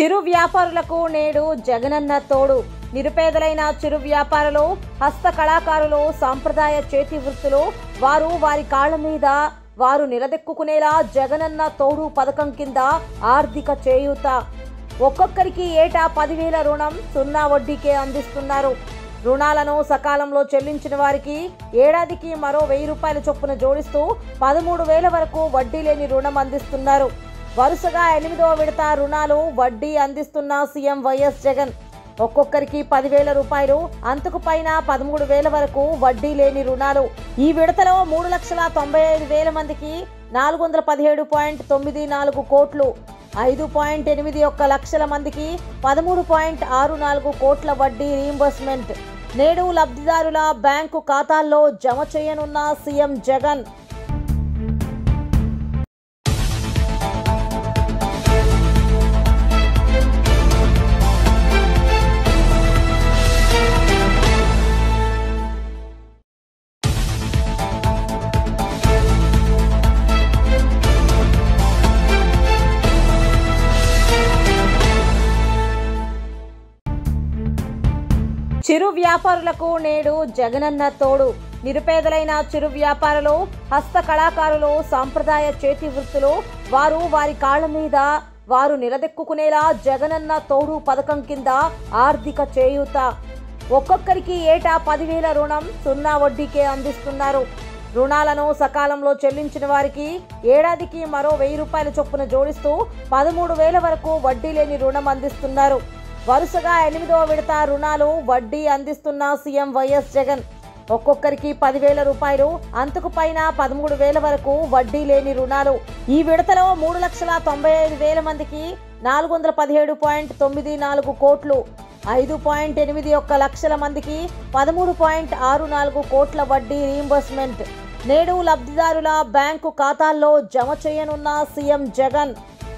చిరు వ్యాపారులకు నేడు జగనన్న తోడు. నిరుపేదలైన చిరు వ్యాపారులు, హస్త కళాకారులు, సాంప్రదాయ చేతి వృత్తులు వారి కాళ్ల మీద వారు నిలదెక్కుకునేలా జగనన్న తోడు పథకం కింద ఆర్థిక చేయూత. ఒక్కొక్కరికి ఏటా 10,000 రుణం 0 వడ్డీకే అందిస్తున్నారు. రుణాలను సకాలంలో చెల్లించిన వారికి ఏడాదికి మరో 1,000 రూపాయల చొప్పున జోడిస్తూ 13,000 వరకు వడ్డీ లేని రుణం అందిస్తున్నారు. వరుసగా 8వ విడత రుణాలు వడ్డీ అందిస్తున్న సీఎం వైఎస్ జగన్. ఒక్కొక్కరికి 10,000 రూపాయలు, అంతకు పైన 13,000 వరకు వడ్డీ లేని రుణాలు. ఈ విడతలో 3,95,000 మందికి 417.94 కోట్లు, 5.81 లక్షల మందికి 13.64 కోట్ల వడ్డీ రీయింబర్స్మెంట్ నేడు లబ్ధిదారుల బ్యాంకు ఖాతాల్లో జమ చేయనున్న సీఎం జగన్. చిరు వ్యాపారులకు నేడు జగనన్న తోడు. నిరుపేదలైన చిరు వ్యాపారులు, హస్త కళాకారులు, సాంప్రదాయ చేతి వృత్తులు వారి కాళ్ల మీద వారు నిలదెక్కుకునేలా జగనన్న తోడు పథకం కింద ఆర్థిక చేయూత. ఒక్కొక్కరికి ఏటా 10,000 రుణం 0 వడ్డీకే అందిస్తున్నారు. రుణాలను సకాలంలో చెల్లించిన వారికి ఏడాదికి మరో 1,000 రూపాయల చొప్పున జోడిస్తూ 13,000 వరకు వడ్డీ లేని రుణం అందిస్తున్నారు. వరుసగా 8వ విడత రుణాలు వడ్డీ అందిస్తున్న సీఎం వైఎస్ జగన్. ఒక్కొక్కరికి 10,000 రూపాయలు, అంతకు పైన 13,000 వరకు వడ్డీ లేని రుణాలు. ఈ విడతలో 3,95,000 మందికి 417.94 కోట్లు, 5.81 లక్షల మందికి 13.64 కోట్ల వడ్డీ రీయింబర్స్మెంట్ నేడు లబ్ధిదారుల బ్యాంకు ఖాతాల్లో జమ చేయనున్న సీఎం జగన్.